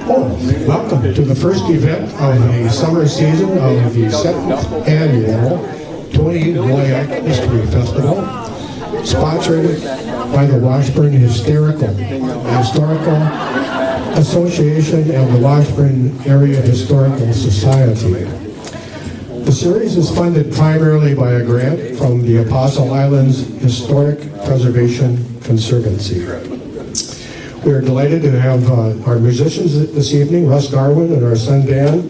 Welcome to the first event of the summer season of the 7th annual Tony Woiak History Festival, sponsored by the Washburn Historical Association and the Washburn Area Historical Society. The series is funded primarily by a grant from the Apostle Islands Historic Preservation Conservancy. We are delighted to have our musicians this evening, Russ Darwin and our son Dan,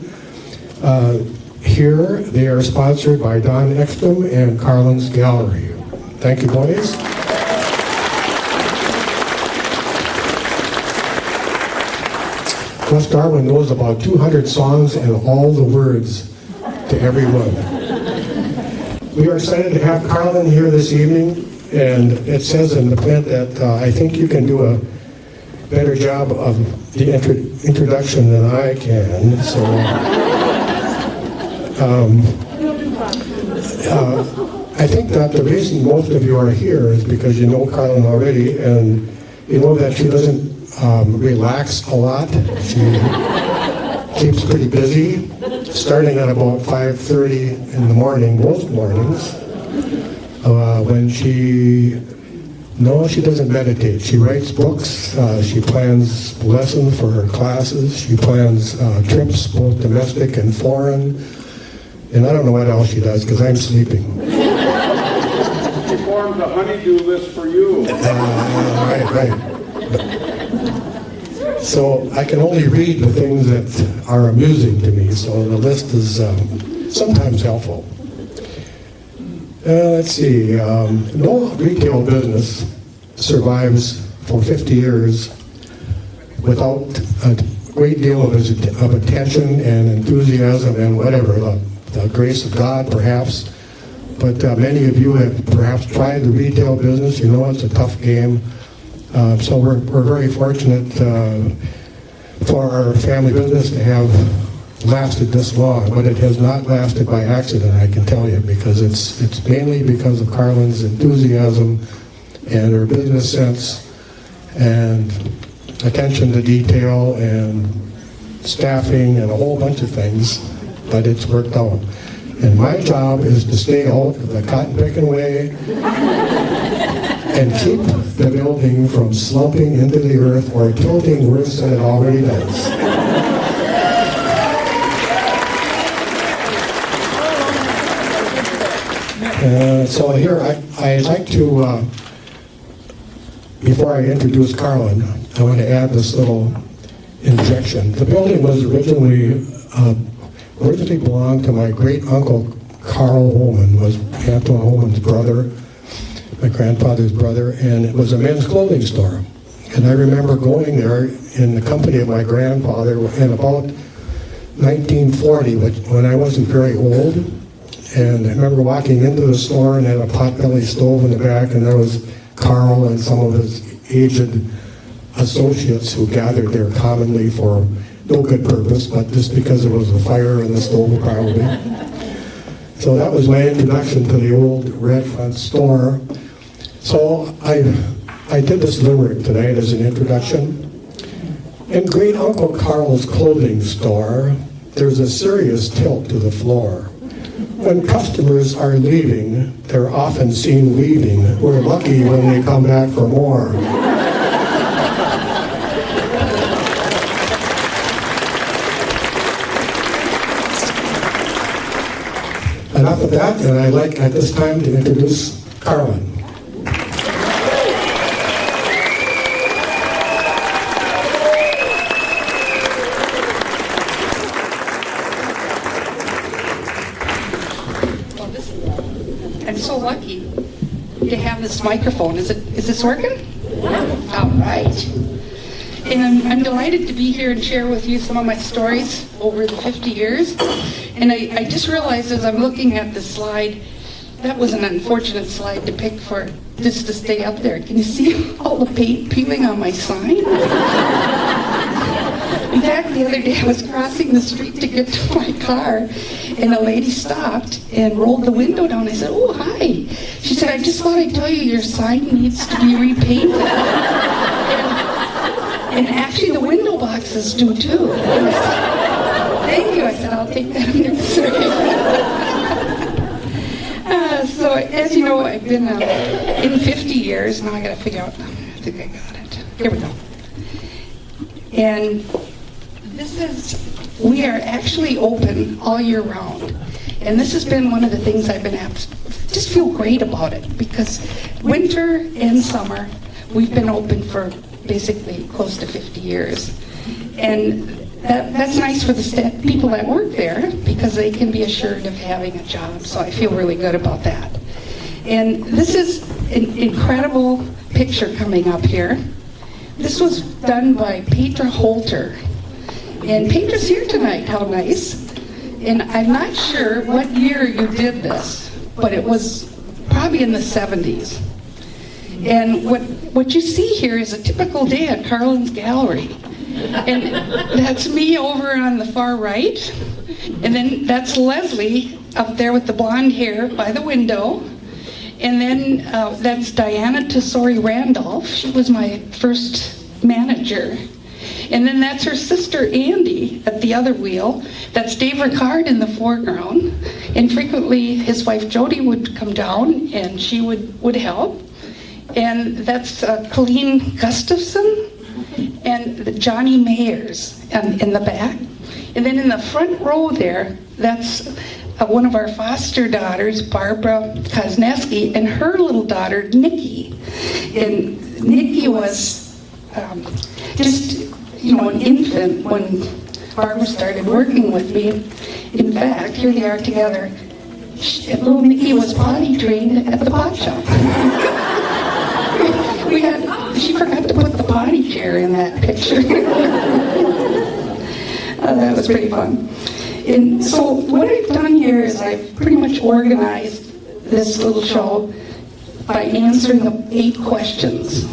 here. They are sponsored by Don Ekstrom and Karlyn's Gallery. Thank you, boys. Russ Darwin knows about 200 songs and all the words to every one. We are excited to have Karlyn here this evening, and it says in the print that I think you can do a better job of the introduction than I can. So I think that the reason most of you are here is because you know Karlyn already, and you know that she doesn't relax a lot. She keeps pretty busy, starting at about 5:30 in the morning, most mornings, when she doesn't meditate. She writes books, she plans lessons for her classes, she plans trips, both domestic and foreign, and I don't know what else she does because I'm sleeping. She formed a honey-do list for you. Right. So I can only read the things that are amusing to me, so the list is sometimes helpful. Let's see, no retail business survives for 50 years without a great deal of attention and enthusiasm and whatever, the grace of God perhaps. But many of you have perhaps tried the retail business. You know it's a tough game. So we're very fortunate for our family business to have lasted this long, but it has not lasted by accident, I can tell you, because it's mainly because of Karlyn's enthusiasm and her business sense and attention to detail and staffing and a whole bunch of things, but it's worked out. And my job is to stay out of the cotton picking way and keep the building from slumping into the earth or tilting worse than it already does. So here, I'd like to, before I introduce Karlyn, I want to add this little injection. The building was originally belonged to my great-uncle Carl Holman, was Anton Holman's brother, my grandfather's brother, and it was a men's clothing store. And I remember going there in the company of my grandfather in about 1940, when I wasn't very old. And I remember walking into the store and had a potbelly stove in the back, and there was Carl and some of his aged associates who gathered there commonly for no good purpose, but just because there was a fire in the stove probably. So that was my introduction to the old red front store. So I did this limerick tonight as an introduction. In Great Uncle Carl's clothing store, there's a serious tilt to the floor. When customers are leaving, they're often seen weaving. We're lucky when they come back for more. Enough of that, and I'd like at this time to introduce Karlyn. I'm so lucky to have this microphone. Is this working? All right. And I'm delighted to be here and share with you some of my stories over the 50 years. And I just realized as I'm looking at this slide, that was an unfortunate slide to pick for just to stay up there. Can you see all the paint peeling on my sign? In fact, the other day I was crossing the street to get to my car, and a lady stopped and rolled the window down. I said, "Oh, hi." She said, "I just thought I'd tell you your sign needs to be repainted." And actually the window box taxes due too. Thank you. I said, I'll take that under consideration. So as you know, I've been in 50 years. Now I got to figure out. I think I got it. Here we go. And we are actually open all year round. And this has been one of the things I've been just feel great about it, because winter and summer, we've been open for basically close to 50 years. And that's nice for the people that work there, because they can be assured of having a job. So I feel really good about that. And this is an incredible picture coming up here. This was done by Petra Holter. And Petra's here tonight, how nice. And I'm not sure what year you did this, but it was probably in the 70s. And what you see here is a typical day at Karlyn's gallery. And that's me over on the far right. And then that's Leslie up there with the blonde hair by the window. And then that's Diana Tesori Randolph. She was my first manager. And then that's her sister Andy at the other wheel. That's Dave Ricard in the foreground. And frequently his wife Jody would come down and she would help. And that's Colleen Gustafson and Johnny Mayers in the back. And then in the front row there, that's one of our foster daughters, Barbara Kosneski, and her little daughter, Nikki. And Nikki was just, an infant when Barbara started working with me. In fact, here they are together. Little Nikki was potty trained at the pot shop. She forgot to put the potty chair in that picture. That was pretty fun. And so what I've done here is I've pretty much organized this little show by answering the 8 questions.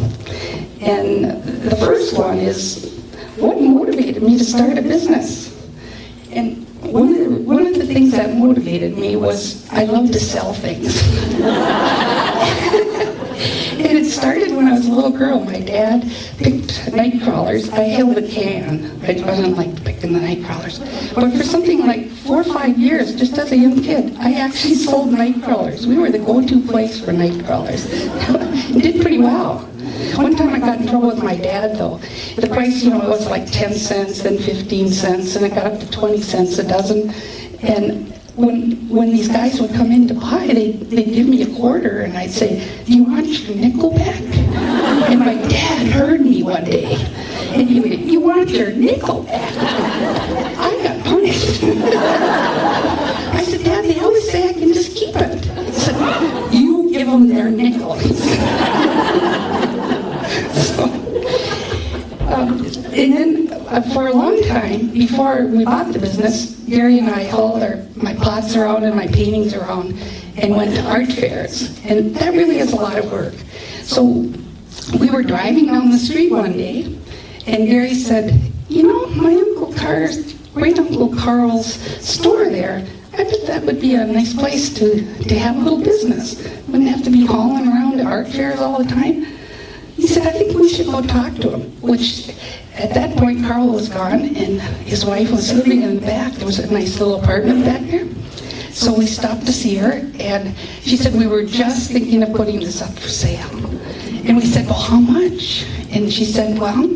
And the first one is, what motivated me to start a business? And one of the things that motivated me was I love to sell things. And it started when I was a little girl. My dad picked night crawlers. I held a can. I didn't like picking the night crawlers. But for something like 4 or 5 years, just as a young kid, I actually sold night crawlers. We were the go-to place for night crawlers. It did pretty well. One time I got in trouble with my dad, though. The price, it was like 10 cents, then 15 cents, and it got up to 20 cents a dozen. And when these guys would come in to buy, they'd give me a quarter, and I'd say, "Do you want your nickel back?" And my dad heard me one day, and he went, "You want your nickel back?" I got punished. I said, "Dad, they always say I can just keep it." He said, "You give them their nickel." And then for a long time, before we bought the business, Gary and I hauled my pots around and my paintings around and went to art fairs. And that really is a lot of work. So we were driving down the street one day, and Gary said, my great Uncle Carl's store there, I bet that would be a nice place to have a little business. Wouldn't have to be hauling around to art fairs all the time. He said, "I think we should go talk to him," which at that point Carl was gone and his wife was living in the back. There was a nice little apartment back there. So we stopped to see her, and she said, "We were just thinking of putting this up for sale." And we said, "Well, how much?" And she said, "Well,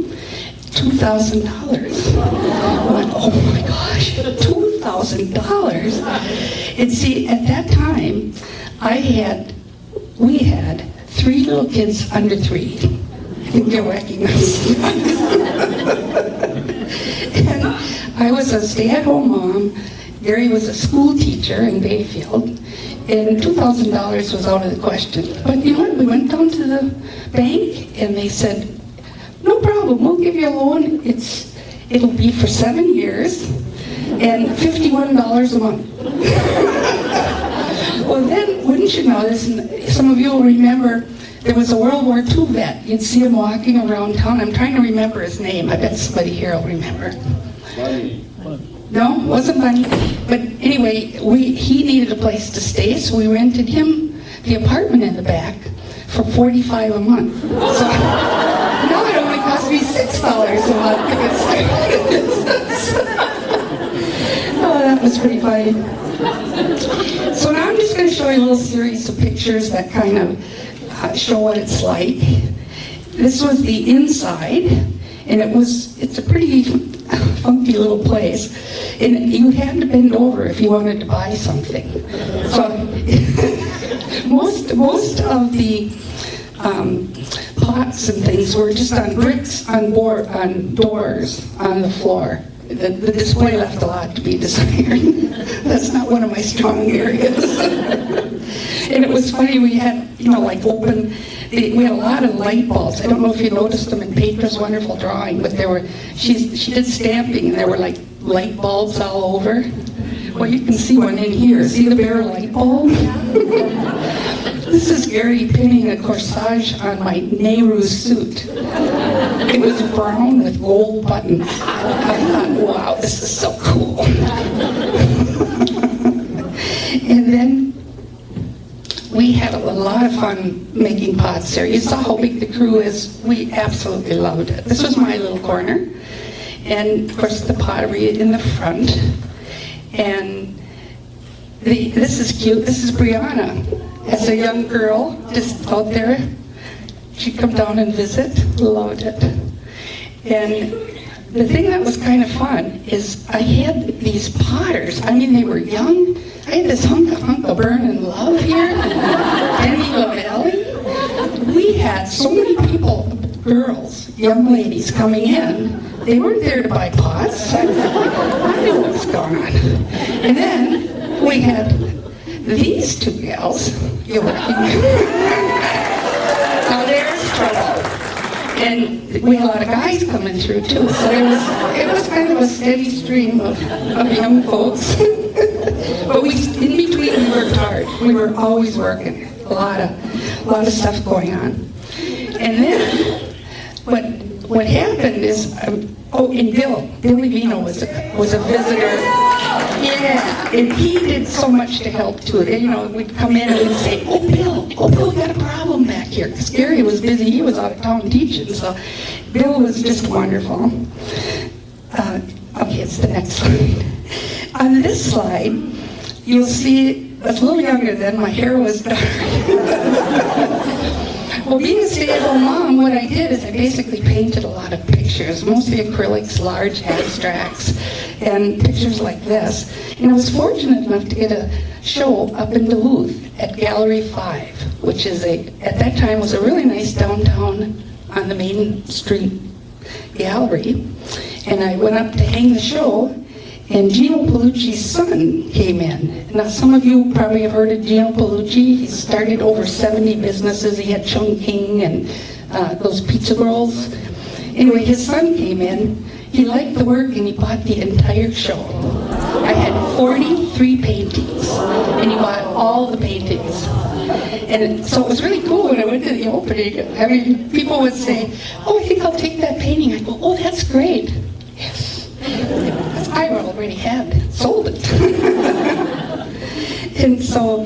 $2,000. I went, "Oh my gosh, $2,000. And see, at that time, we had 3 little kids under 3. I think you'll recognize. And I was a stay-at-home mom. Gary was a school teacher in Bayfield. And $2,000 was out of the question. But you know what? We went down to the bank, and they said, "No problem, we'll give you a loan. It'll be for 7 years and $51 a month." Well, then, wouldn't you know this, and some of you will remember, there was a World War II vet. You'd see him walking around town. I'm trying to remember his name. I bet somebody here will remember. Bunny. No, it wasn't Bunny. But anyway, he needed a place to stay, so we rented him the apartment in the back for $45 a month. So now it only cost me $6 a month to get started. Oh, that was pretty funny. So now I'm just going to show you a little series of pictures that kind of show what it's like. This was the inside, and it's a pretty funky little place. And you had to bend over if you wanted to buy something. So most of the pots and things were just on bricks, on doors, on the floor. The display left a lot to be desired. That's not one of my strong areas. And it was funny, we had, we had a lot of light bulbs. I don't know if you noticed them in Petra's wonderful drawing, but she did stamping, and there were like light bulbs all over. Well, you can see one in here. See the bare light bulb? This is Gary pinning a corsage on my Nehru suit. It was brown with gold buttons. I thought, wow, this is so cool. And then we had a lot of fun making pots there. You saw how big the crew is. We absolutely loved it. This was my little corner. And, of course, the pottery in the front. And this is cute. This is Brianna. As a young girl, just out there. She'd come down and visit. Loved it. And the thing that was kind of fun is I had these potters. I mean, they were young. I had this hunk of burning love here. Denny LaValle. We had so many people, girls, young ladies coming in. They weren't there to buy pots. I knew what was going on. And then we had these two gals. Now there's trouble. And we had a lot of guys coming through too, so it was kind of a steady stream of young folks. But in between we worked hard. We were always working. A lot of stuff going on. And then what happened is, and Billy Vino was a visitor. Yeah, and he did so much to help too. We'd come in and we'd say, oh Bill, we got a problem back here. Because Gary was busy, he was out of town teaching, so Bill was just wonderful. Okay, it's the next slide. On this slide, you'll see, I was a little younger then, my hair was dark. Well, being a stay-at-home mom, what I did is I basically painted a lot of pictures, mostly acrylics, large abstracts, and pictures like this. And I was fortunate enough to get a show up in Duluth at Gallery 5, which is at that time was a really nice downtown on the Main Street gallery. And I went up to hang the show, and Gino Palucci's son came in. Now, some of you probably have heard of Gino Palucci. He started over 70 businesses. He had Chungking and those pizza rolls. Anyway, his son came in. He liked the work, and he bought the entire show. I had 43 paintings, and he bought all the paintings. And so it was really cool when I went to the opening. I mean, people would say, oh, I think I'll take that painting. I go, oh, that's great. Yes. I already had sold it. And so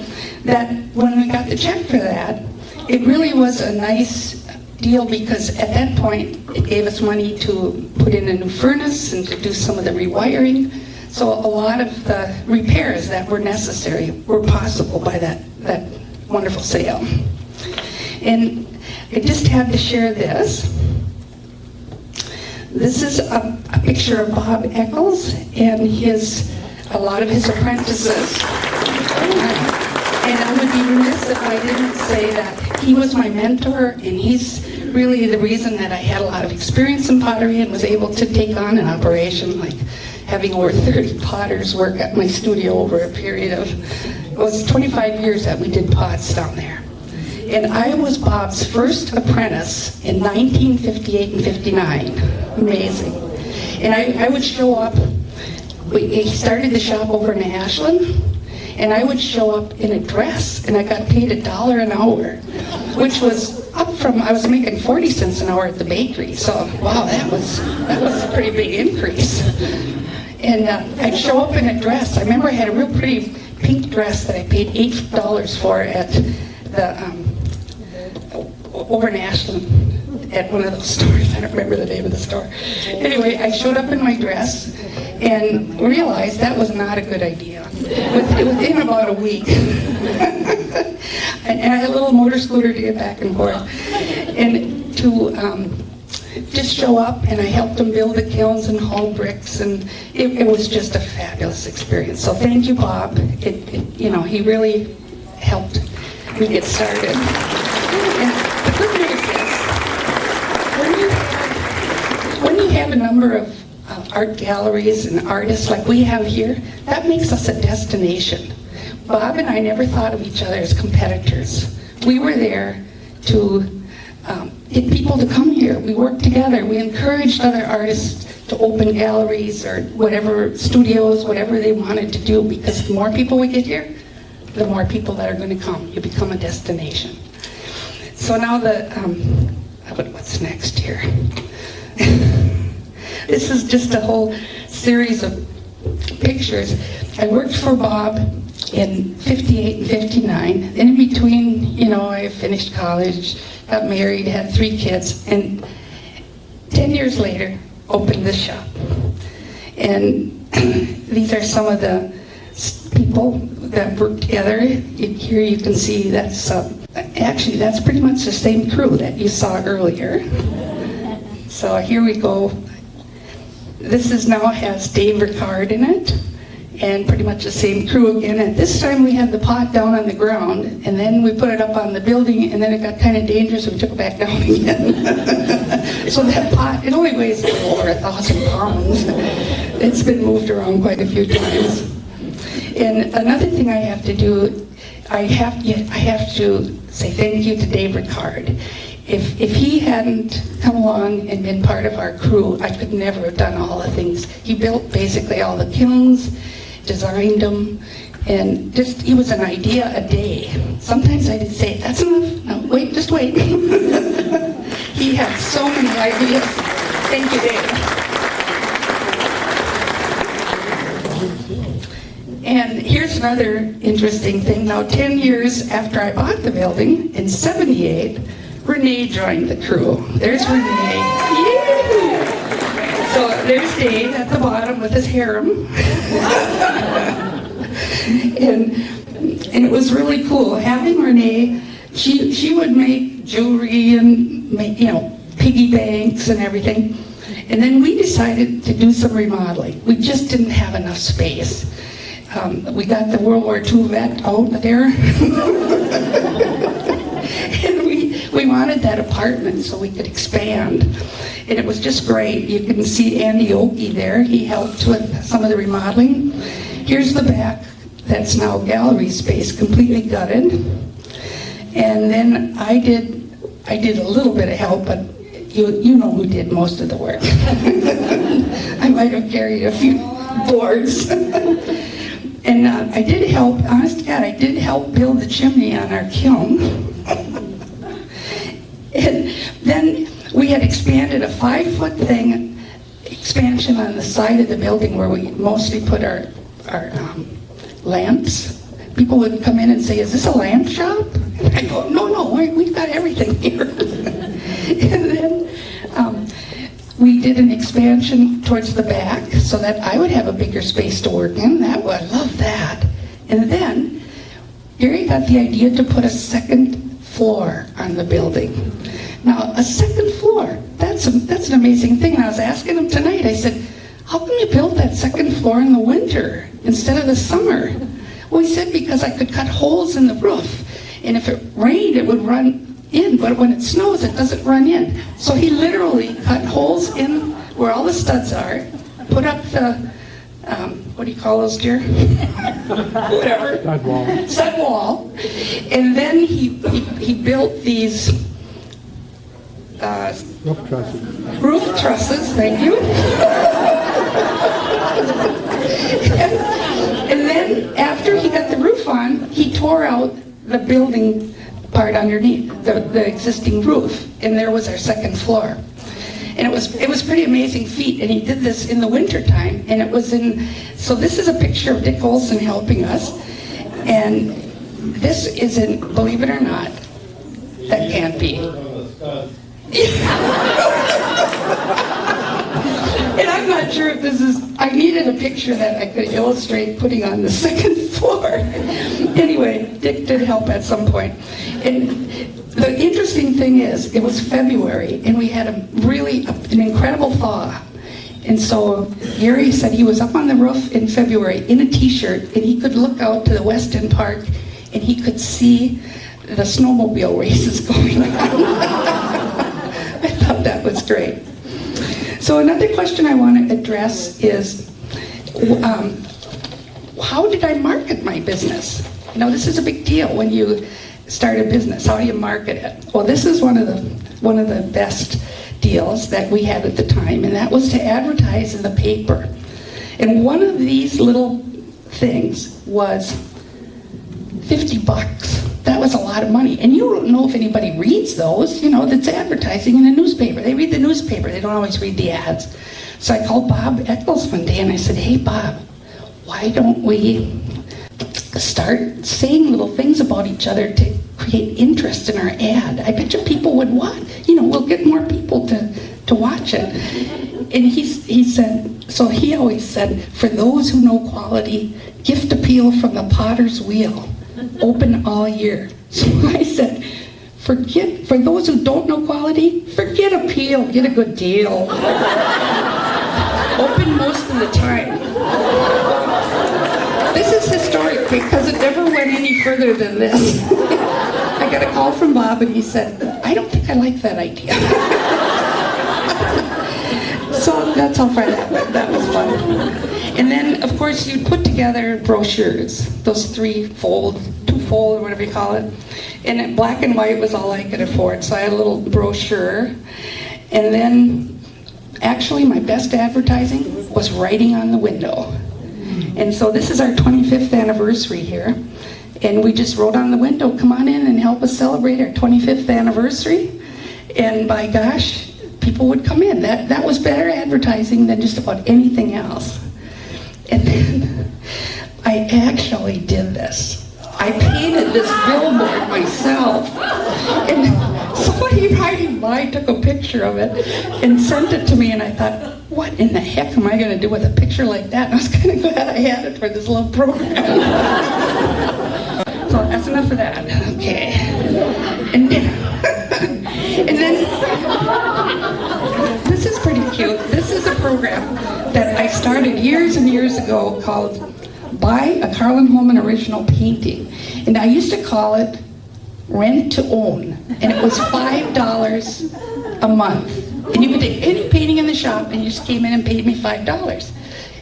when we got the check for that, it really was a nice deal because at that point it gave us money to put in a new furnace and to do some of the rewiring. So a lot of the repairs that were necessary were possible by that wonderful sale. And I just had to share this. This is a picture of Bob Eccles and a lot of his apprentices. And I would be remiss if I didn't say that he was my mentor, and he's really the reason that I had a lot of experience in pottery and was able to take on an operation like having over 30 potters work at my studio over a period of, it was 25 years that we did pots down there. And I was Bob's first apprentice in 1958 and 59. Amazing. And I would show up, he started the shop over in Ashland, and I would show up in a dress, and I got paid $1 an hour, which was up from, I was making 40 cents an hour at the bakery. So, wow, that was a pretty big increase. And I'd show up in a dress. I remember I had a real pretty pink dress that I paid $8 for at the over in Ashland. at one of those stores. I don't remember the name of the store. Anyway, I showed up in my dress and realized that was not a good idea. Within about a week. And I had a little motor scooter to get back and forth. And to just show up, and I helped them build the kilns and haul bricks, and it was just a fabulous experience. So thank you, Bob. He really helped me get started. And the good news is, when you have a number of art galleries and artists like we have here, that makes us a destination. Bob and I never thought of each other as competitors. We were there to get people to come here. We worked together. We encouraged other artists to open galleries or whatever, studios, whatever they wanted to do, because the more people we get here, the more people that are going to come. You become a destination. So now what's next here? This is just a whole series of pictures. I worked for Bob in 58 and 59. And in between, I finished college, got married, had 3 kids, and 10 years later, opened this shop. And these are some of the people that work together. Here you can see that's pretty much the same crew that you saw earlier. So here we go. This now has Dave Ricard in it, and pretty much the same crew again. At this time we had the pot down on the ground, and then we put it up on the building, and then it got kind of dangerous, so we took it back down again. So that pot, it only weighs over 1,000 pounds. It's been moved around quite a few times. And another thing I have to do, I have to say thank you to Dave Ricard. If he hadn't come along and been part of our crew, I could never have done all the things. He built basically all the kilns, designed them, and he was an idea a day. Sometimes I'd say, that's enough. No, wait, just wait. He had so many ideas. Thank you, Dave. And here's another interesting thing. Now, 10 years after I bought the building, in 78, Renee joined the crew. There's Renee. Yay! So there's Dave at the bottom with his harem. and it was really cool. Having Renee, she would make jewelry and make, piggy banks and everything. And then we decided to do some remodeling. We just didn't have enough space. We got the World War II vet out there. And we wanted that apartment so we could expand. And it was just great. You can see Andy Oakey there. He helped with some of the remodeling. Here's the back. That's now gallery space, completely gutted. And then I did a little bit of help, but you know who did most of the work. I might have carried a few boards. And I did help, honest to God, I did help build the chimney on our kiln. And then we had expanded a 5-foot expansion on the side of the building where we mostly put our lamps. People would come in and say, is this a lamp shop? And I go, no, we've got everything here. And then we did an expansion towards the back so that I would have a bigger space to work in. I love that. And then Gary got the idea to put a second floor on the building. Now, a second floor, that's an amazing thing. And I was asking him tonight, I said, how come you build that second floor in the winter instead of the summer? Well, he said, because I could cut holes in the roof. And if it rained, it would run in, but when it snows, it doesn't run in. So he literally cut holes in where all the studs are, put up the, what do you call those, dear? Whatever. Stud wall. And then he built these roof trusses, thank you. and then after he got the roof on, he tore out the building part underneath, the existing roof, and there was our second floor. And it was pretty amazing feat, and he did this in the winter time, and it was so this is a picture of Dick Olson helping us, and this is believe it or not, that can't be. And I'm not sure if this is, I needed a picture that I could illustrate putting on the second floor. Anyway, Dick did help at some point. And the interesting thing is, it was February, and we had an incredible thaw. And so Gary said he was up on the roof in February in a t-shirt, and he could look out to the West End Park, and he could see the snowmobile races going on. I thought that was great. So another question I want to address is, how did I market my business? Now, this is a big deal when you start a business. How do you market it? Well, this is one of the best deals that we had at the time, and that was to advertise in the paper. And one of these little things was $50. That was a lot of money. And you don't know if anybody reads those, that's advertising in the newspaper. They read the newspaper, they don't always read the ads. So I called Bob Eccles one day and I said, hey Bob, why don't we start saying little things about each other to create interest in our ad? I bet you people would want, we'll get more people to watch it. And he said, so he always said, for those who know quality, gift appeal from the potter's wheel. Open all year. So I said, for those who don't know quality, forget appeal, get a good deal. Open most of the time. This is historic because it never went any further than this. I got a call from Bob and he said, I don't think I like that idea. So that's how far that went. That was fun. And then, of course, you'd put together brochures, those twofold, or whatever you call it. And in black and white was all I could afford, so I had a little brochure. And then, actually, my best advertising was writing on the window. And so this is our 25th anniversary here. And we just wrote on the window, come on in and help us celebrate our 25th anniversary. And by gosh, people would come in. That was better advertising than just about anything else. And then I actually did this. I painted this billboard myself. And somebody riding by took a picture of it and sent it to me, and I thought, what in the heck am I going to do with a picture like that? And I was kind of glad I had it for this little program. So that's enough of that. Okay. And then this is pretty cute. This is a program that I started years and years ago called Buy a Karlyn Holman Original Painting. And I used to call it Rent to Own. And it was $5 a month. And you could take any painting in the shop and you just came in and paid me $5.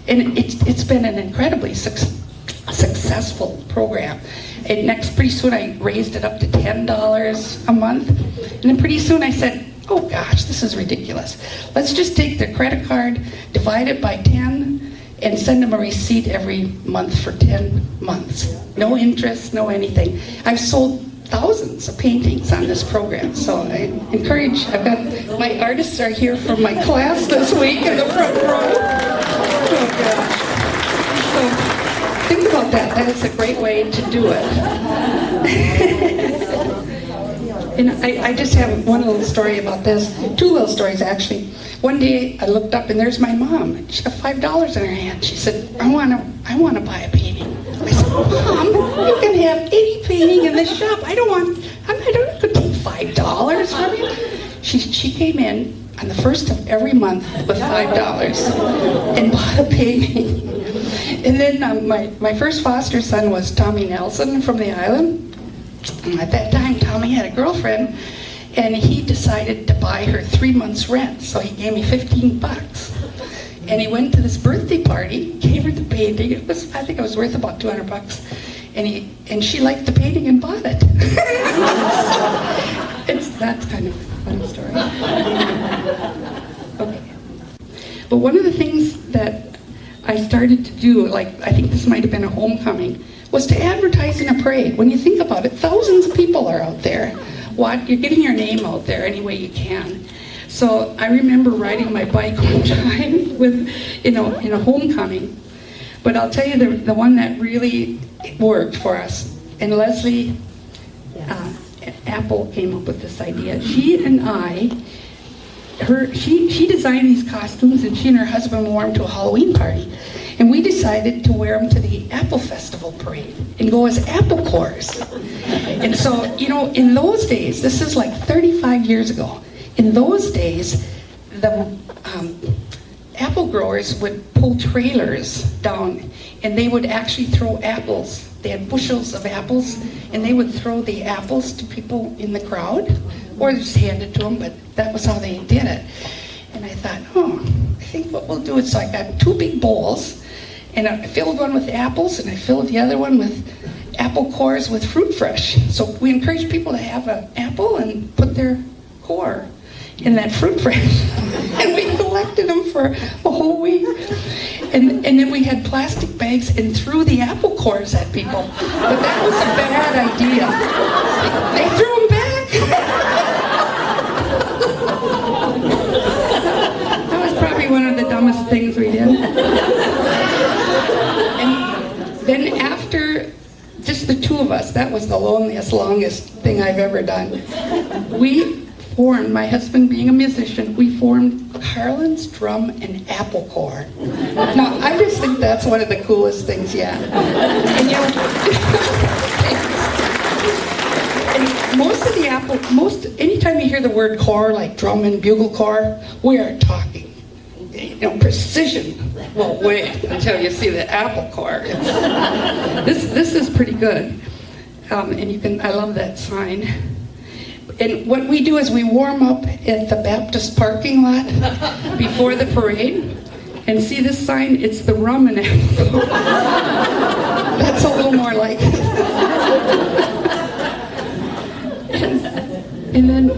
And it's been an incredibly successful program. And pretty soon I raised it up to $10 a month. And then pretty soon I said, oh gosh, this is ridiculous. Let's just take their credit card, divide it by 10, and send them a receipt every month for 10 months. No interest, no anything. I've sold thousands of paintings on this program, so I encourage, my artists are here from my class this week in the front row. Oh gosh. So think about that. That is a great way to do it. And I just have one little story about this. Two little stories, actually. One day I looked up and there's my mom. She got $5 in her hand. She said, I want to buy a painting. I said, Mom, you can have any painting in this shop. I don't have to take $5 from you. She came in on the first of every month with $5 and bought a painting. And then my first foster son was Tommy Nelson from the island. And at that time, Tommy had a girlfriend, and he decided to buy her 3 months' rent. So he gave me $15. And he went to this birthday party, gave her the painting. I think it was worth about $200. And she liked the painting and bought it. That's kind of a funny story. Okay. But one of the things that I started to do, I think this might have been a homecoming, was to advertise in a parade. When you think about it, thousands of people are out there. You're getting your name out there any way you can. So I remember riding my bike one time in a homecoming. But I'll tell you the one that really worked for us. And Leslie Apple came up with this idea. She and I she designed these costumes, and she and her husband wore them to a Halloween party. And we decided to wear them to the Apple Festival parade and go as apple cores. And so, in those days, this is like 35 years ago, in those days, the apple growers would pull trailers down, and they would actually throw apples. They had bushels of apples, and they would throw the apples to people in the crowd, or just hand it to them, but that was how they did it. And I thought, I think what we'll do is, so I got 2 big bowls, and I filled one with apples, and I filled the other one with apple cores with fruit fresh. So we encourage people to have an apple and put their core in that fruit fresh. And we collected them for a whole week. And then we had plastic bags and threw the apple cores at people. But that was a bad idea. They threw them back. That was probably one of the dumbest things we did. And then after just the 2 of us, that was the loneliest, longest thing I've ever done. We formed, my husband being a musician, we formed Karlyn's Drum and Apple Corps. Now, I just think that's one of the coolest things yet. And anytime you hear the word corps, like drum and bugle corps, we are talking, precision. Well, wait until you see the apple corps. This is pretty good. And I love that sign. And what we do is we warm up at the Baptist parking lot before the parade. And see this sign? It's the rum and apple. That's a little more like it. And then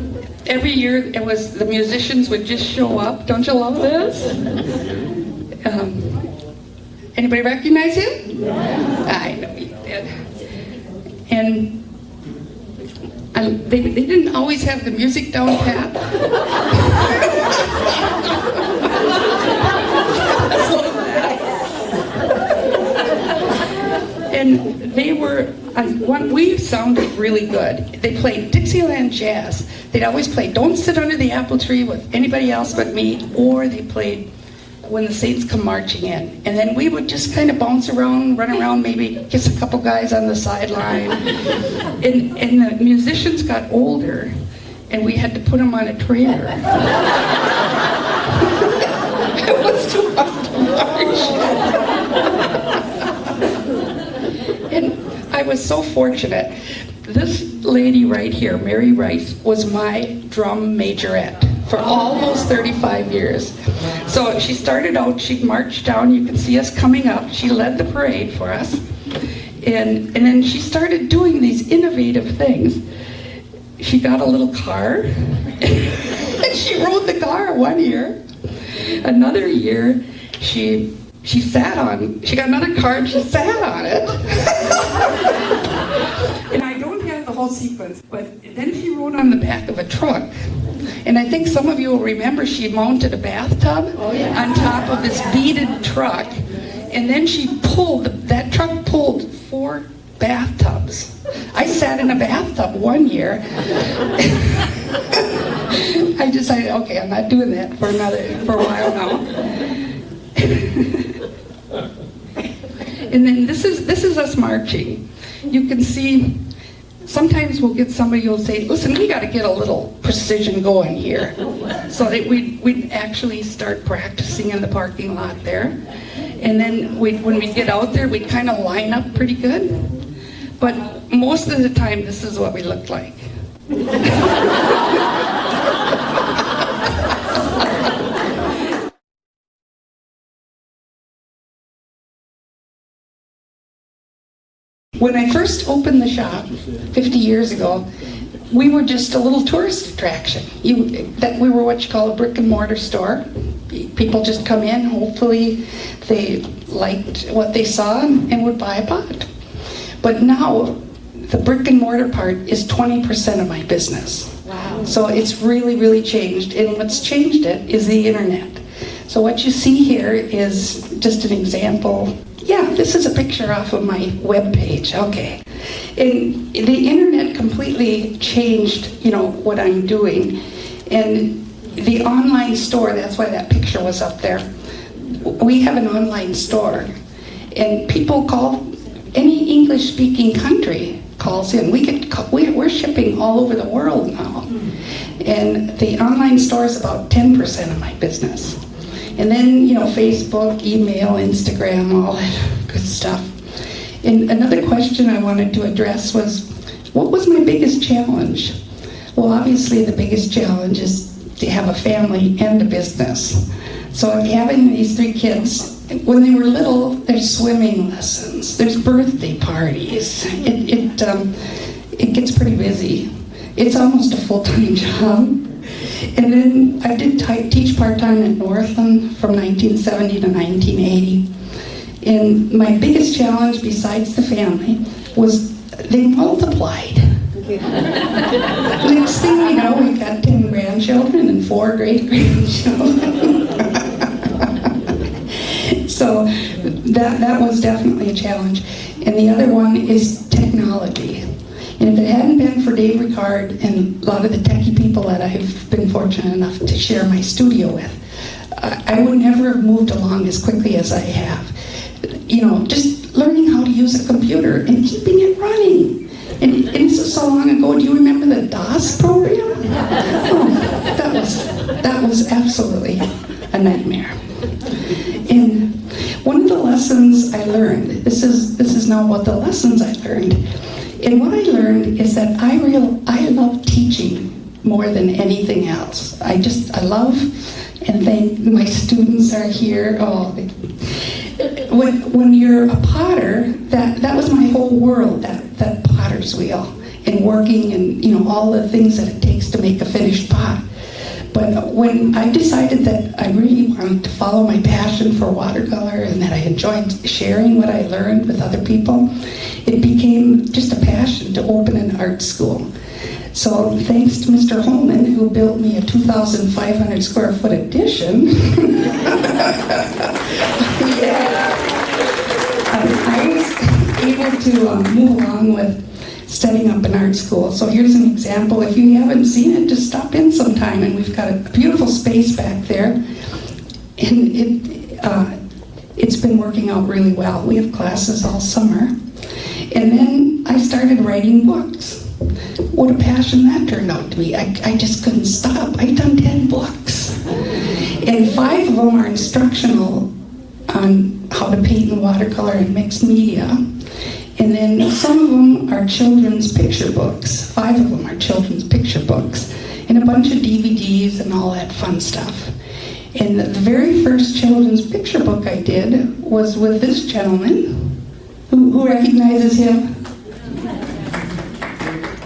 every year it was the musicians would just show up. Don't you love this? Anybody recognize him? Yeah. I know you did. And they didn't always have the music down pat. And they were, we sounded really good. They played Dixieland jazz. They'd always play Don't Sit Under the Apple Tree with anybody else but me, or they played When the Saints Come Marching In. And then we would just kind of bounce around, run around, maybe kiss a couple guys on the sideline. And the musicians got older, and we had to put them on a trailer. It was too hard to march. And I was so fortunate. This lady right here, Mary Rice, was my drum majorette for almost 35 years. So she started out, she marched down, you can see us coming up, she led the parade for us, and then she started doing these innovative things. She got a little car, and she rode the car one year. Another year, she got another car and she sat on it. And I don't have the whole sequence, but then she rode on the back of a truck. And I think some of you will remember she mounted a bathtub on top of this beaded truck. And then that truck pulled 4 bathtubs. I sat in a bathtub one year. I decided, okay, I'm not doing that for a while now. And then this is us marching. You can see, sometimes we'll get somebody who'll say, listen, we got to get a little precision going here. So that we'd actually start practicing in the parking lot there. And then when we get out there, we'd kind of line up pretty good. But most of the time, this is what we looked like. When I first opened the shop 50 years ago, we were just a little tourist attraction. We were what you call a brick and mortar store. People just come in, hopefully they liked what they saw and would buy a pot. But now, the brick and mortar part is 20% of my business. Wow. So it's really, really changed. And what's changed it is the internet. So what you see here is just an example. Yeah, this is a picture off of my web page. Okay. And the internet completely changed, what I'm doing. And the online store, that's why that picture was up there. We have an online store, and people call, any English-speaking country calls in. We're shipping all over the world now. And the online store is about 10% of my business. And then, Facebook, email, Instagram, all that good stuff. And another question I wanted to address was, what was my biggest challenge? Well, obviously the biggest challenge is to have a family and a business. So having these 3 kids, when they were little, there's swimming lessons, there's birthday parties. It gets pretty busy. It's almost a full-time job. And then I did teach part-time at Northland from 1970 to 1980. And my biggest challenge, besides the family, was they multiplied. Next thing we know, we got 10 grandchildren and 4 great-grandchildren. So that was definitely a challenge. And the other one is technology. And if it hadn't been for Dave Ricard and a lot of the techie people that I've been fortunate enough to share my studio with, I would never have moved along as quickly as I have. Just learning how to use a computer and keeping it running. And this is so long ago. Do you remember the DOS program? Oh, that was absolutely a nightmare. And one of the lessons I learned, this is now about the lessons I learned. And what I learned is that I love teaching more than anything else. I love, and my students are here. When you're a potter, that was my whole world, that potter's wheel, and working and all the things that it takes to make a finished pot. But when I decided that I really wanted to follow my passion for watercolor and that I enjoyed sharing what I learned with other people, it became just a passion to open an art school. So thanks to Mr. Holman, who built me a 2,500 square foot addition, I was able to move along with setting up an art school. So here's an example. If you haven't seen it, just stop in sometime. And we've got a beautiful space back there. And it's been working out really well. We have classes all summer. And then I started writing books. What a passion that turned out to be. I just couldn't stop. I've done 10 books. And 5 of them are instructional on how to paint in watercolor and mixed media. And then some of them are children's picture books. 5 of them are children's picture books. And a bunch of DVDs and all that fun stuff. And the very first children's picture book I did was with this gentleman. Who recognizes him?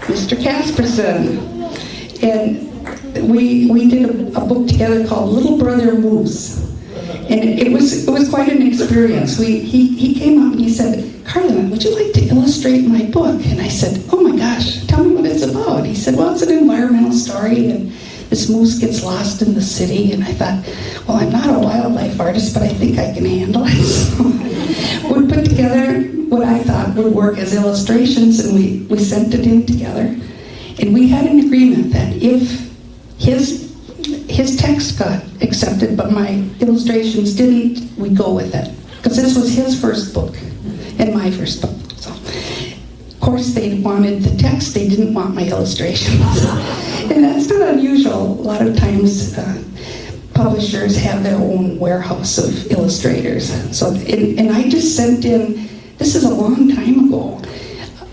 Mr. Casperson. And we did a book together called Little Brother Moose. And it was quite an experience. He came up and he said, "Karlyn, would you like to illustrate my book?" And I said, "Oh my gosh, tell me what it's about." He said, "Well, it's an environmental story, and this moose gets lost in the city." And I thought, well, I'm not a wildlife artist, but I think I can handle it. So we put together what I thought would work as illustrations, and we sent it in together. And we had an agreement that if his text got accepted, but my illustrations didn't, we'd go with it. Because this was his first book and my first book. So, of course, they wanted the text, they didn't want my illustrations. And that's not unusual. A lot of times, publishers have their own warehouse of illustrators. So, and I just sent in, this is a long time ago,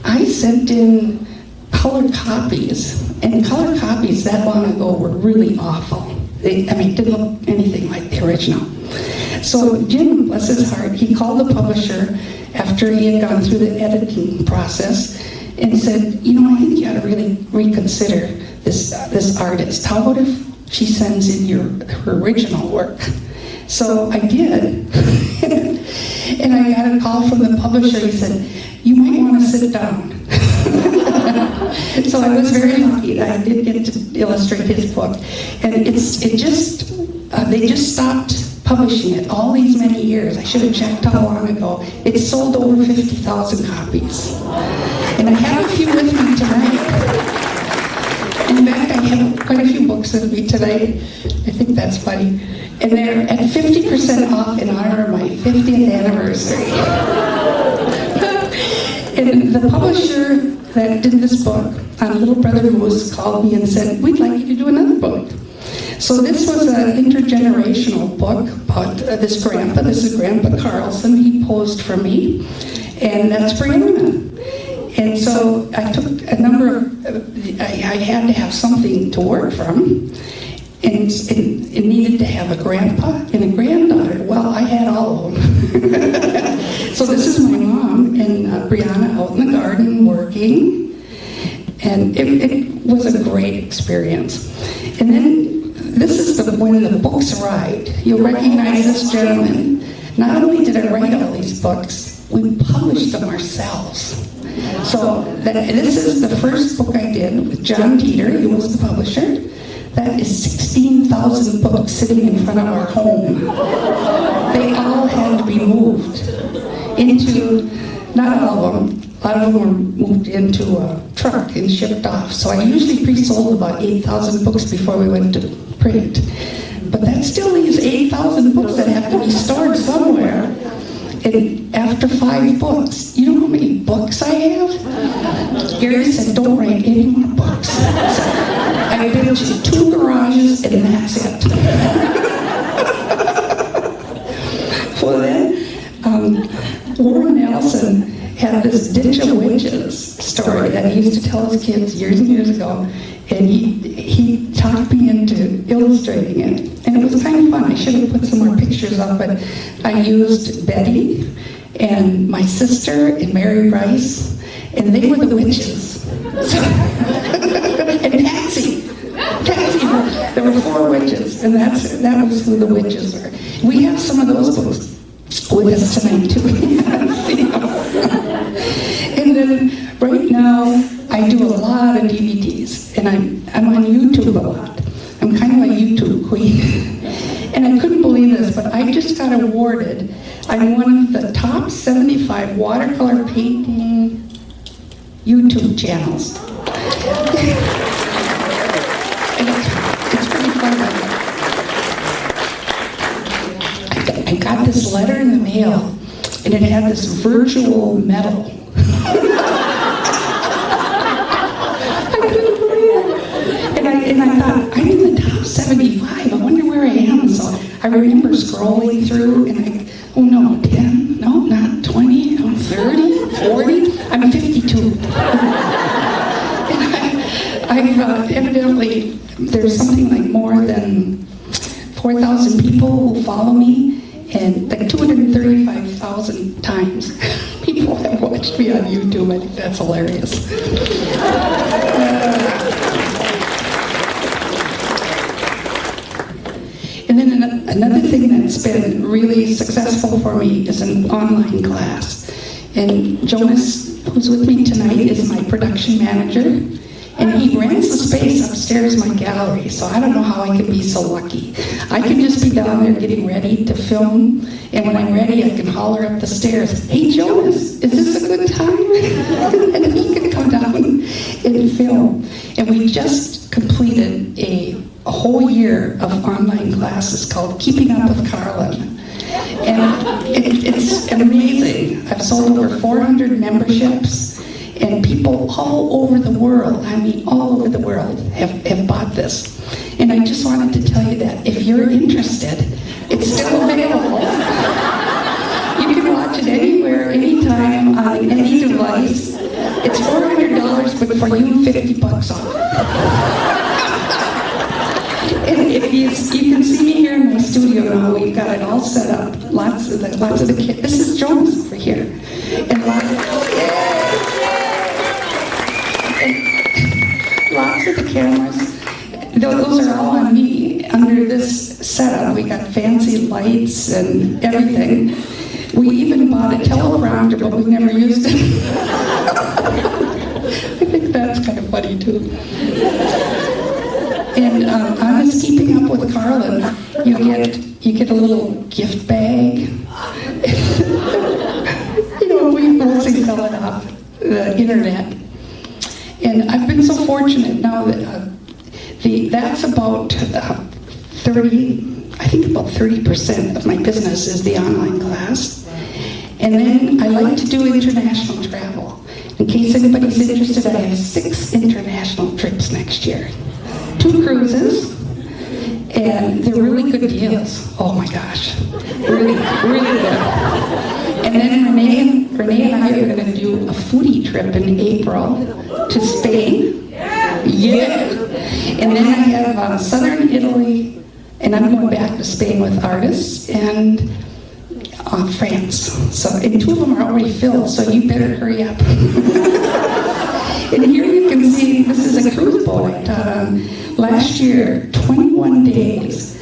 I sent in color copies. And color copies that long ago were really awful. They didn't look anything like the original. So Jim, bless his heart, he called the publisher after he had gone through the editing process and said, I think you ought to really reconsider this artist. How about if she sends in her original work? So I did. And I got a call from the publisher. He said, "You might want to sit down." So I was very lucky that I did get to illustrate his book. And they just stopped publishing it all these many years. I should have checked how long ago. It sold over 50,000 copies. And I have a few with me tonight. In fact, I have quite a few books with me tonight. I think that's funny. And they're at 50% off in honor of my 50th anniversary. And the publisher that did this book, Little Brother Moose, called me and said, we'd like you to do another book. So this was an intergenerational book about this is Grandpa Carlson. He posed for me, and that's Brianna. And so I took a number of, I had to have something to work from, and it needed to have a grandpa and a granddaughter. Well, I had all of them. So this is my mom and Brianna out in the garden working, and it was a great experience. And then this is when the books arrived. You'll recognize this gentleman. Not only did I write all these books, we published them ourselves. So this is the first book I did with John Teeter. He was the publisher. That is 16,000 books sitting in front of our home. They all had to be moved into, not all of them, a lot of them were moved into a truck and shipped off. So I usually pre-sold about 8,000 books before we went to print. But that still leaves 8,000 books that have to be stored somewhere. And after 5 books, you know how many books I have? Gary said, don't write any more books. I built you 2 garages and that's it. Well then, Warren Nelson had this Ditch of Witches story that he used to tell his kids years and years ago, and he talked me into illustrating it. And it was kind of fun. I should have put some more pictures up, but I used Betty and my sister and Mary Rice, and they were the witches. And Patsy, there were 4 witches, and that was who the witches were. We have some of those books with us tonight too. And then right now I do a lot of DVDs, and I'm on YouTube a lot. I'm kind of a YouTube queen. And I couldn't believe this, but I just got awarded. I'm one of the top 75 watercolor painting YouTube channels. And it's pretty fun. I got this letter in the mail, and it had this virtual medal. And I thought, I'm in the top 75. I wonder where I am. So I remember scrolling through, and oh no, 10, no, not 20, no, 30, 40. I'm 52. And I've evidently, there's something like more than 4,000 people who follow me, and like 235,000 times people have watched me on YouTube. I think that's hilarious. And then another thing that's been really successful for me is an online class. And Jonas, who's with me tonight, is my production manager. And he rents the space upstairs in my gallery, so I don't know how I can be so lucky. I can just be down there getting ready to film, and when I'm ready, I can holler up the stairs, hey Jonas, is this a good time? And he can come down and film. And we just completed a whole year of online classes called Keeping Up with Karlyn. And it's amazing. I've sold over 400 memberships. And people all over the world, I mean all over the world, have bought this. And I just wanted to tell you that if you're interested, it's still available. You can watch it anywhere, anytime, on any device. It's $400, but for you, $50 off. And if you can see me here in my studio now, we've got it all set up. Lots of the kids. This is Jones over here. And lots of the cameras, those are all on me under this setup. We got fancy lights and everything. We even bought a teleprompter, but we've never used it. I think that's kind of funny too. And on this Keeping Up with Karlyn, you get a little gift bag. We mostly sell it off the internet. And I've been so fortunate now that That's about 30% of my business is the online class. And then I like to do international travel. In case anybody's interested, I have 6 international trips next year. 2 cruises, and they're really good deals. Oh my gosh, really, really good. And then Renee and I are going to do a foodie trip in April to Spain. Yeah. And then I have southern Italy, and I'm going back to Spain with artists, and France. So, and 2 of them are already filled, so you better hurry up. And here you can see, this is a cruise boat I taught on last year, 21 days,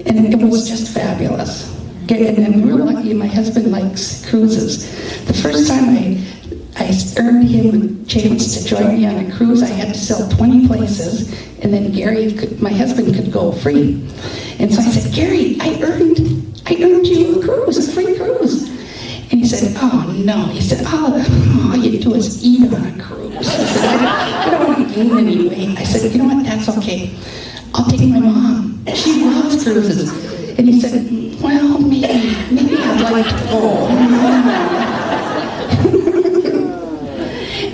and it was just fabulous. And then we're lucky, my husband likes cruises. The first time I earned him a chance to join me on a cruise, I had to sell 20 places, and then Gary, my husband, could go free. And so I said, Gary, I earned you a cruise, a free cruise. And he said, oh no. He said, all you do is eat on a cruise. He said, I don't want to gain any weight. I said, you know what, that's okay. I'll take my mom. She loves cruises. And he said, well, maybe I'd like to go.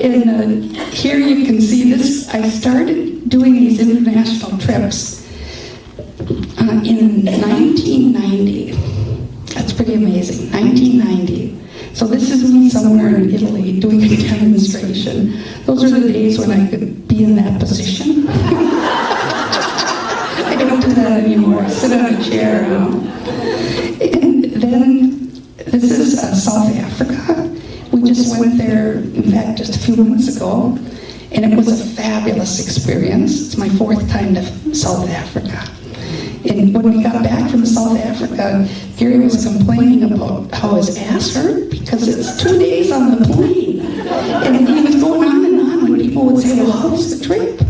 And here you can see this. I started doing these international trips in 1990. That's pretty amazing, 1990. So this is me somewhere in Italy doing a demonstration. Those are the days when I could be in that position. I don't do that anymore. I sit on a chair now. And then this is South Africa. We just went there, in fact, just a few months ago, and it was a fabulous experience. It's my 4th time to South Africa. And when we got back from South Africa, Gary was complaining about how his ass hurt because it's 2 days on the plane. And he was going on and on when people would say, well, how was the trip?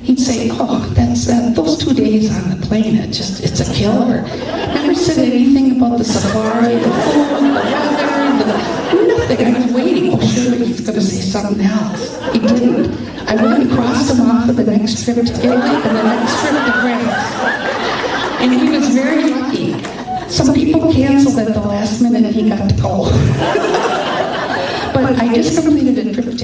He'd say, oh, that's those 2 days on the plane, it's a killer. Never said anything about the safari, the food, the weather, nothing. I was waiting. Oh, surely he's going to say something else. He didn't. I went and crossed him off for the next trip to Italy and the next trip to France. And he was very lucky. Some people canceled at the last minute and he got to go. But I just completed a trip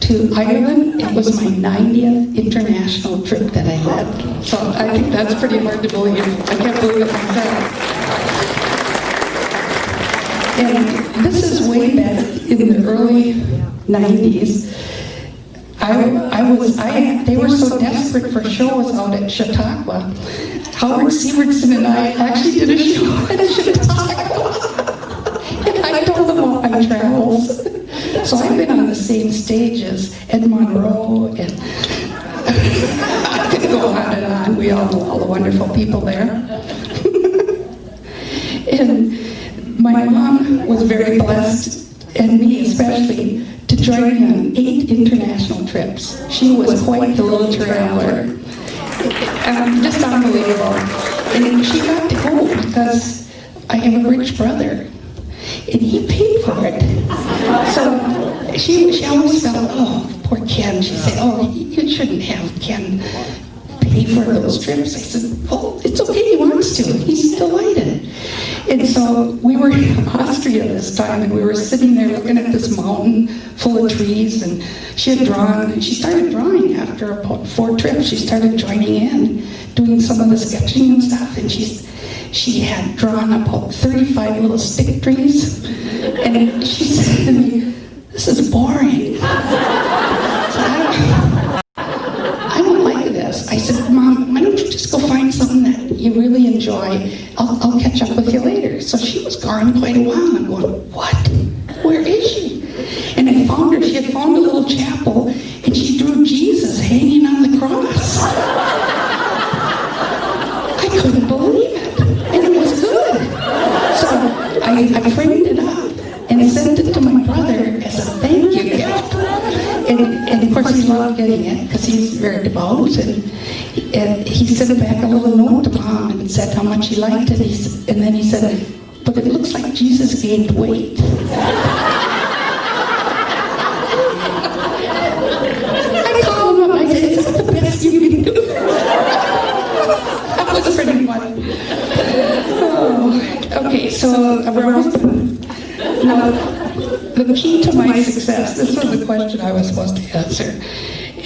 to Ireland. It was my 90th international trip that I led. So I think that's pretty hard to believe. I can't believe it myself. And this is way back in the early 90s. They were so desperate for shows out at Chautauqua. Howard Sievertson and I actually did a show at Chautauqua. And I told them all my travels. So I've been on the same stage as Ed Monroe, and I could go on and on. We all know all the wonderful people there. And my mom was very blessed, and me especially, to join me on 8 international trips. She was quite the little traveler. Just unbelievable. And she got to go because I have a rich brother, and he paid for it. So she always felt, oh, poor Ken. She said, oh, you shouldn't have Ken pay for those trips. I said, well, it's okay, he wants to. He's delighted. And so we were in Austria this time, and we were sitting there looking at this mountain full of trees, and she had drawn, and she started drawing after about 4 trips. She started joining in, doing some of the sketching and stuff, and she had drawn about 35 little stick trees, and she said to me, this is boring. I don't like this. I said, Mom, why don't you just go find something that you really enjoy? I'll catch up with you later. So she was gone quite a while. I'm going, what? Where is she? And I found her. She had found a little chapel, and she drew Jesus hanging on the cross. I couldn't believe it. And it was good. So I framed it up and sent it to my brother as a thank you gift. And of course he loved getting it because he's very devout, and he sent back a little note to Mom and said how much he liked it. And then he said, but it looks like Jesus gained weight. I called him up, I said, is that the best you can do? That was pretty funny. Oh, okay, so we're almost done. Now, the key to my success, this was the question I was supposed to answer,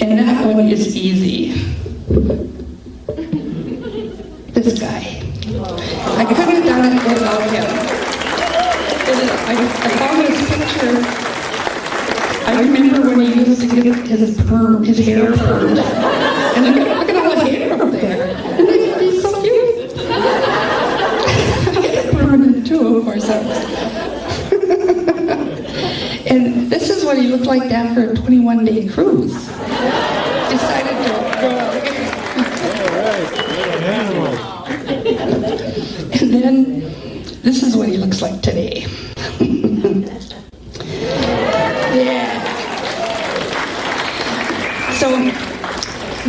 and that one is easy. This guy. I couldn't have done it without him. I found his picture. I remember when he used to get his hair permed. And look at all the hair up there. And he's so cute. I get it permanent too, of course. And this is what he looked like after a 21-day cruise. Decided to go out again. And then this is what he looks like today. Yeah. So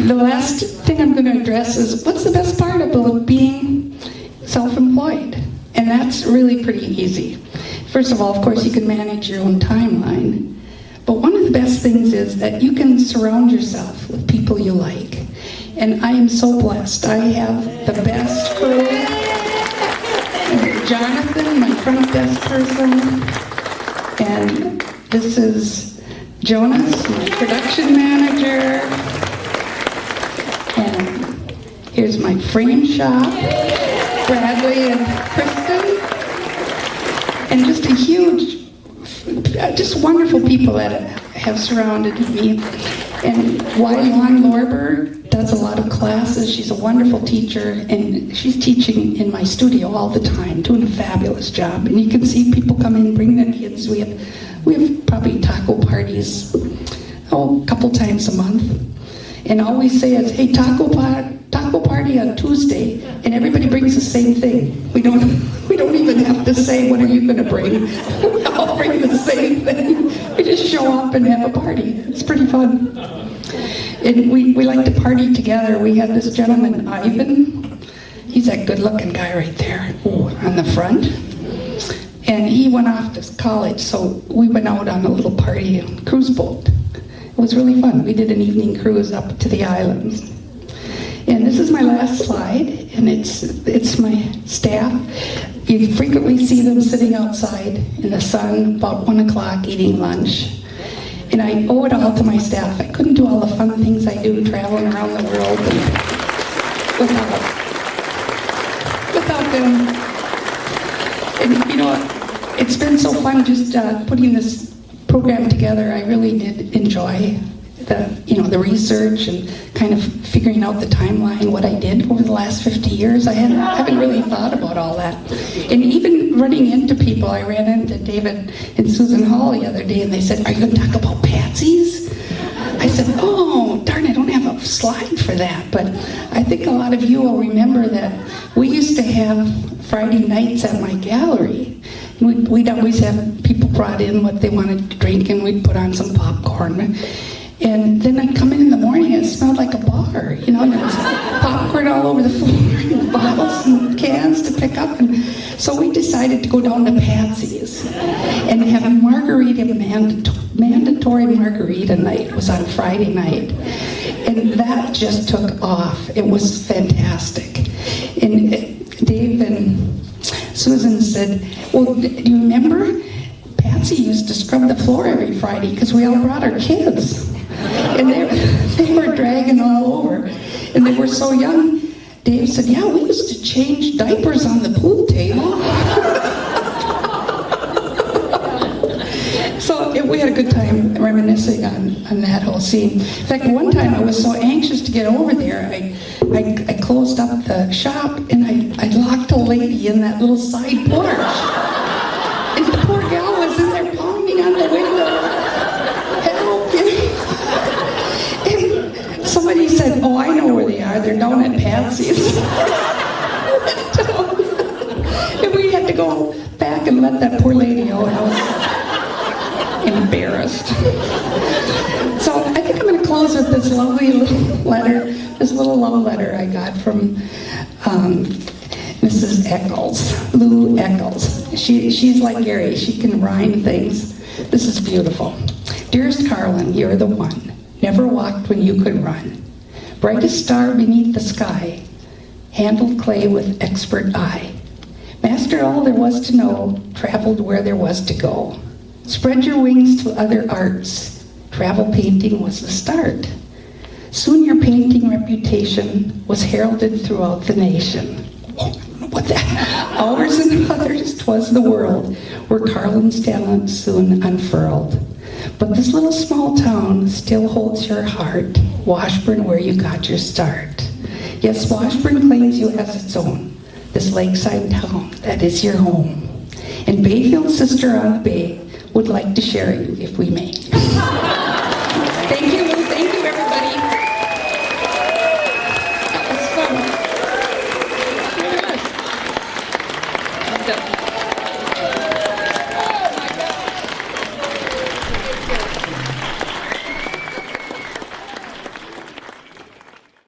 the last thing I'm going to address is what's the best part about being self-employed? And that's really pretty easy. First of all, of course, you can manage your own timeline. But one of the best things is that you can surround yourself with people you like. And I am so blessed. I have the best crew. Jonathan, my front desk person. And this is Jonas, my production manager. And here's my frame shop, Bradley and Kristen. And just a huge, just wonderful people that have surrounded me. And Woiak Lorber does a lot of classes. She's a wonderful teacher, and she's teaching in my studio all the time, doing a fabulous job. And you can see people come in, bring their kids. We have probably taco parties, a couple times a month. And all we say is, hey, taco party on Tuesday, and everybody brings the same thing. We don't even have to say, what are you going to bring? We all bring the same thing. We just show up and have a party. It's pretty fun. And we like to party together. We had this gentleman, Ivan. He's that good-looking guy right there on the front. And he went off to college, so we went out on a little party cruise boat. It was really fun. We did an evening cruise up to the islands. And this is my last slide, and it's my staff. You frequently see them sitting outside in the sun about 1 o'clock eating lunch. And I owe it all to my staff. I couldn't do all the fun things I do traveling around the world without them. And you know, it's been so fun just putting this program together. I really did enjoy the research and kind of figuring out the timeline, what I did over the last 50 years. I haven't really thought about all that. And even running into people, I ran into David and Susan Hall the other day, and they said, are you going to talk about Patsy's? I said, oh, darn, I don't have a slide for that. But I think a lot of you will remember that we used to have Friday nights at my gallery. We'd always have people brought in what they wanted to drink, and we'd put on some popcorn. And then I'd come in the morning and it smelled like a bar, and there was popcorn all over the floor, and bottles and cans to pick up. And so we decided to go down to Patsy's and have a mandatory margarita night. It was on Friday night. And that just took off. It was fantastic. And Dave and Susan said, well, do you remember? Patsy used to scrub the floor every Friday because we all brought our kids. And they were dragging all over. And they were so young. Dave said, yeah, we used to change diapers on the pool table. So we had a good time reminiscing on that whole scene. In fact, one time I was so anxious to get over there, I closed up the shop and I locked a lady in that little side porch. And the poor gal was in there pounding on the window. Help! And somebody said, oh, I know where they are. They're down at Patsy's. And we had to go back and let that poor lady out. I was embarrassed. So I think I'm going to close with this lovely little letter, this little love letter I got from Mrs. Eccles, Lou Eccles. She's like Gary. She can rhyme things. This is beautiful. Dearest Karlyn, you're the one. Never walked when you could run. Brightest star beneath the sky. handled clay with expert eye, mastered all there was to know, traveled where there was to go. Spread your wings to other arts. Travel painting was the start. Soon your painting reputation was heralded throughout the nation. What that? Ours and others, 'twas the world, where Karlyn's talent soon unfurled. But this little small town still holds your heart, Washburn, where you got your start. Yes, Washburn claims you as its own, this lakeside town that is your home. And Bayfield's sister on the bay would like to share you, if we may. Thank you.